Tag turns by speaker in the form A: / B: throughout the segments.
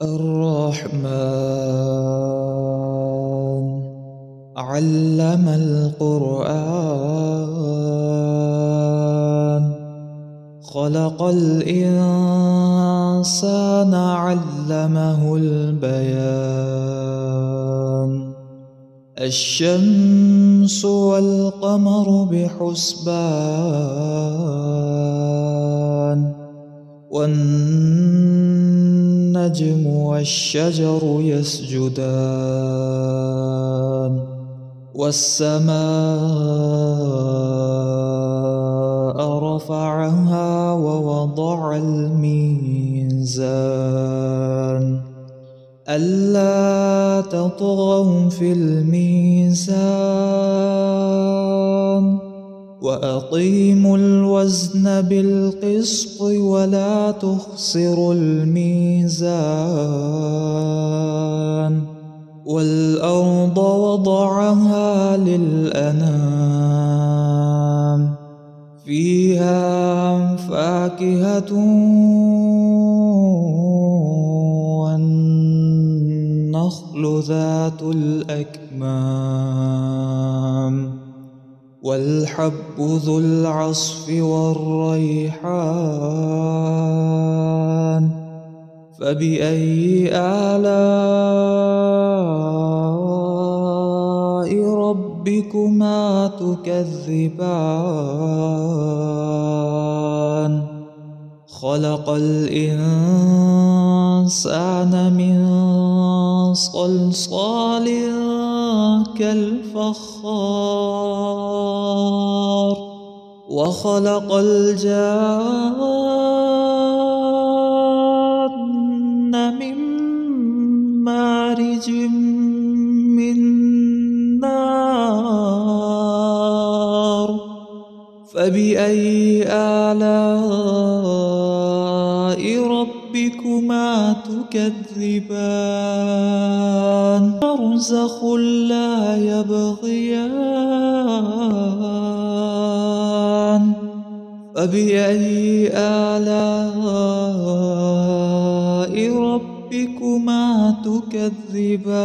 A: الرحمن علم القرآن خلق الإنسان علمه البيان الشمس والقمر بحسبان والنجم والشجر يسجدان والسماء رفعها ووضع الميزان ألا تطغوا في الميزان وأقيموا الوزن بالقسط ولا تخسروا الميزان والأرض وضعها للأنام فيها فاكهة والنخل ذات الأكمام والحب ذو العصف والريحان فبأي آلاء ربكما تكذبان خلق الإنسان من صلصال كالفخار وخلق الجان من مارج من نار فبأي آلاء ربكما تكذبان برزخ لا يبغيان فبأي آلاء ربكما تكذبان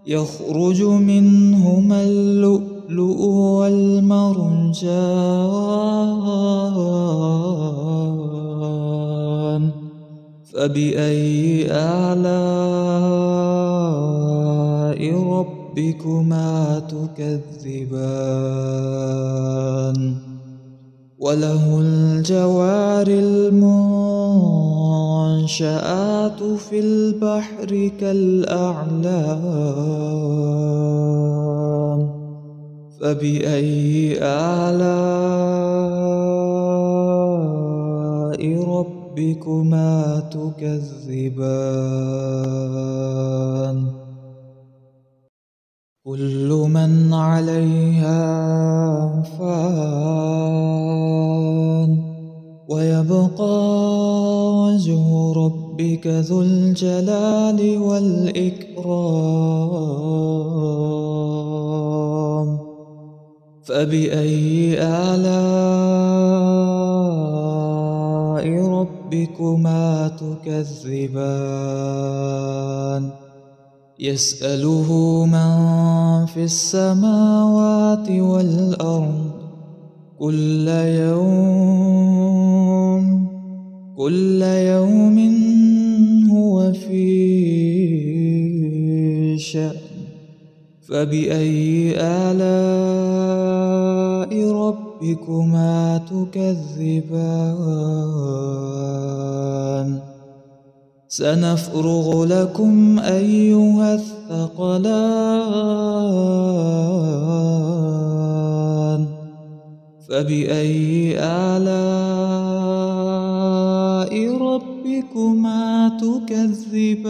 A: يخرج منهما اللؤلؤ والمرجان فبأي آلاء ربكما تكذبان وله الجوار المنشآت في البحر كالأعلام فبأي آلاء ربكما تكذبان كل من عليها فان ويبقى وجه ربك ذو الجلال والإكرام فبأي آلاء ربكما تكذبان يسأله من في السماوات والأرض كل يوم هو في شأن فبأي آلاء ربكما تكذبان سنفرغ لكم أيها الثقلان فبأي آلاء ربكما تكذبان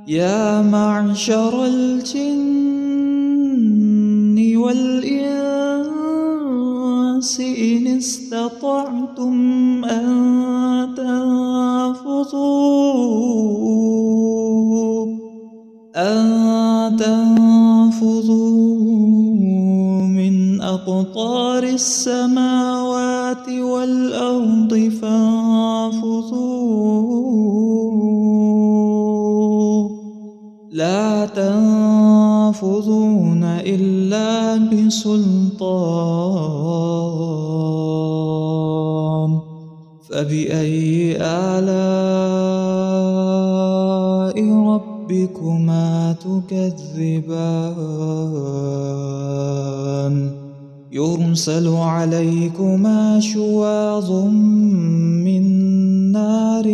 A: يا معشر الجن والإنس إن استطعتم أن تنفذوا من أقطار السماوات والأرض فانفذوا لا تنفذون إلا بسلطان فبأي آلاء ربكما تكذبان يرسل عليكما شواظ من نار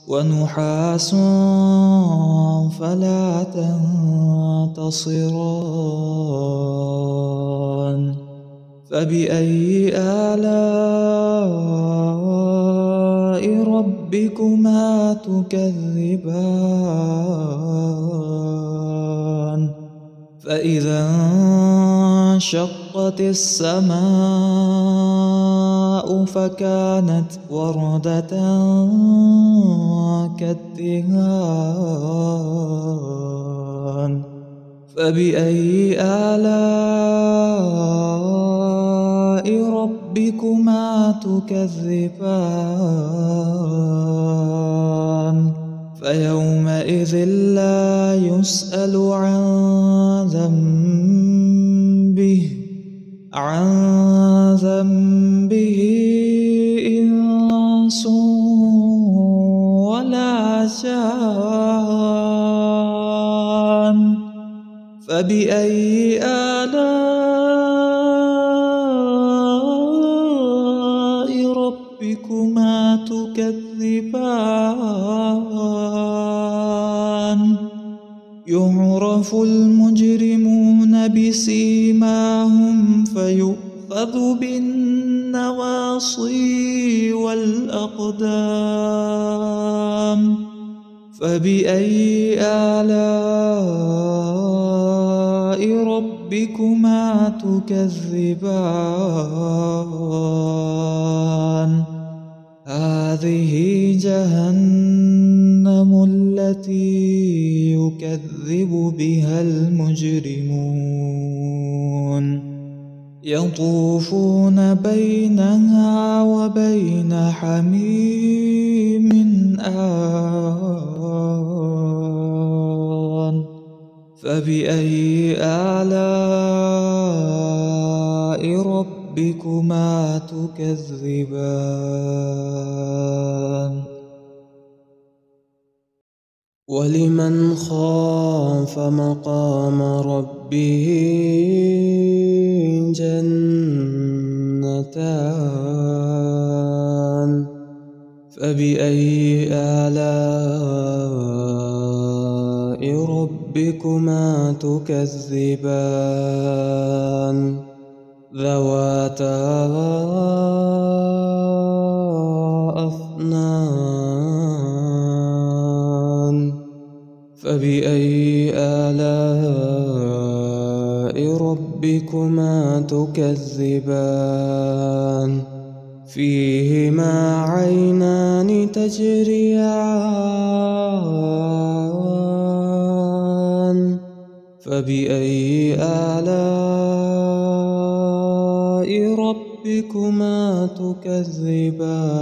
A: ونحاس فلا تنتصران فبأي آلاء ربكما تكذبان فإذا انشقت السماء فكانت وردة كالدهان فبأي آلاء ربكما تكذبان فيومئذ لا يسأل عن ذنبه إنس ولا جان فبأي آلاء ربكما تكذبان يعرف المجرمون بسيماهم فيؤخذ بالنواصي والأقدام فبأي آلاء ربكما تكذبان هذه جهنم التي يكذب بها المجرمون يطوفون بينها وبين حميم آن فبأي آلاء ربكما تكذبان ولمن خاف مقام ربه جنتان فبأي آلاء ربكما تكذبان ذواتا أفنان فبأي آلاء ربكما تكذبان فيهما عينان تجريان فبأي آلاء ربكما تكذبان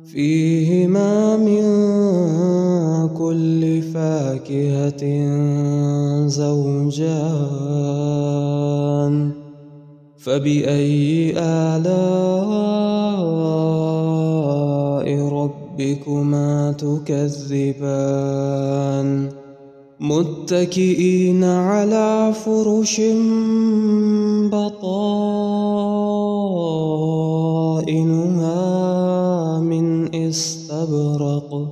A: فيهما من كل فاكهة زوجان فبأي آلاء ربكما تكذبان متكئين على فرش بطائنها من استبرق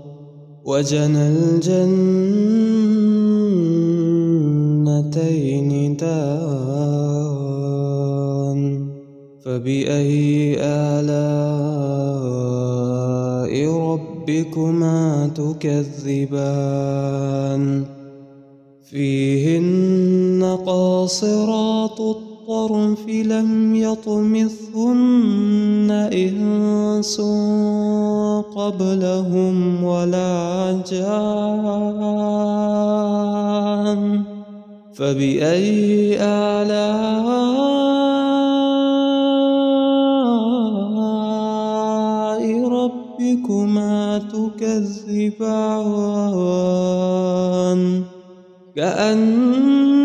A: وجنى الجنتين دان فبأي آلاء ربكما تكذبان فيهن قاصرات الطرف الطرف لم يطمثهن إنس قبلهم ولا جان فبأي آلاء ربكما تكذبان كأنهن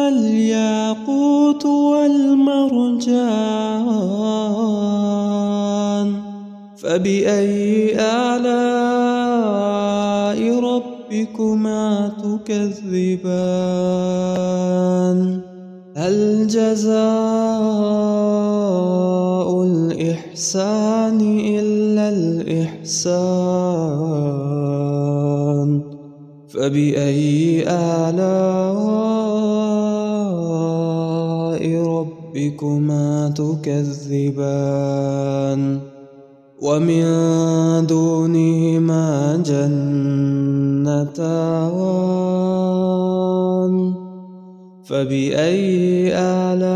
A: الياقوت والمرجان فبأي آلاء ربكما تكذبان هل جزاء الإحسان إلا الإحسان فبأي آلاء ربكما تكذبان ومن دونهما جنتان فبأي آلاء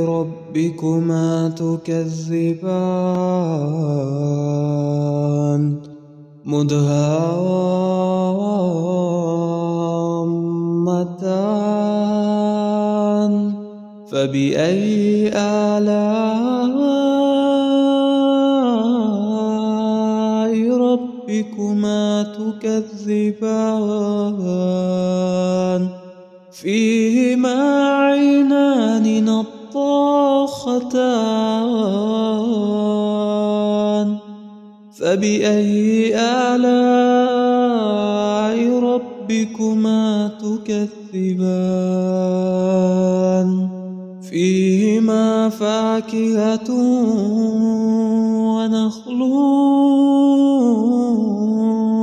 A: ربكما تكذبان مدهامتان فبأي آلاء ربكما تكذبان فيهما عينان نضاختان فبأي آلاء ربكما تكذبان فيهما فاكهة ونخل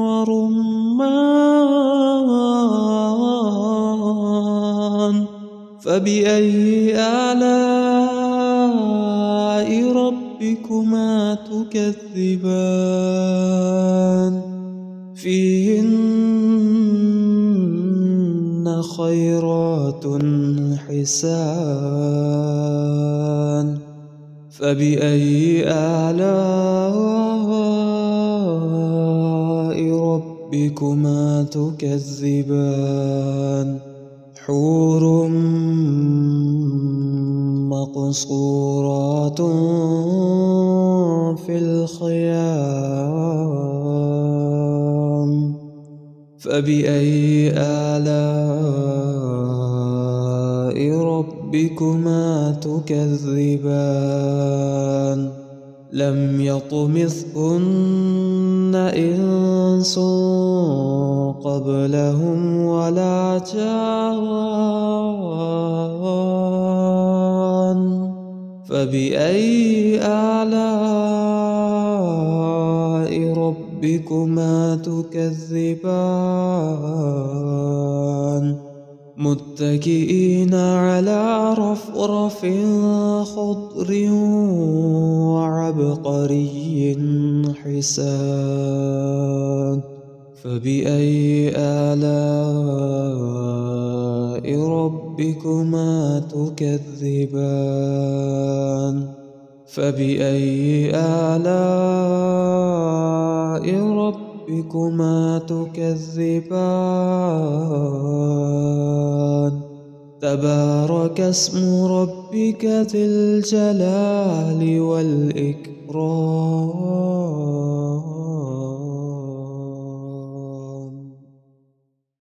A: ورمان فبأي آلاء ربكما تكذبان فيهن خيرات حسان فبأي آلاء ربكما تكذبان حور مقصورات في الخيام فبأي آلاء ربكما تكذبان لم يطمثهن إنس قبلهم ولا جان فبأي آلاء ربكما تكذبان متكئين على رفرف خضر وعبقري حسان فبأي آلاء ربكما تكذبان فبأي آلاء ربكما تكذبان تبارك اسم ربك ذي الجلال والإكرام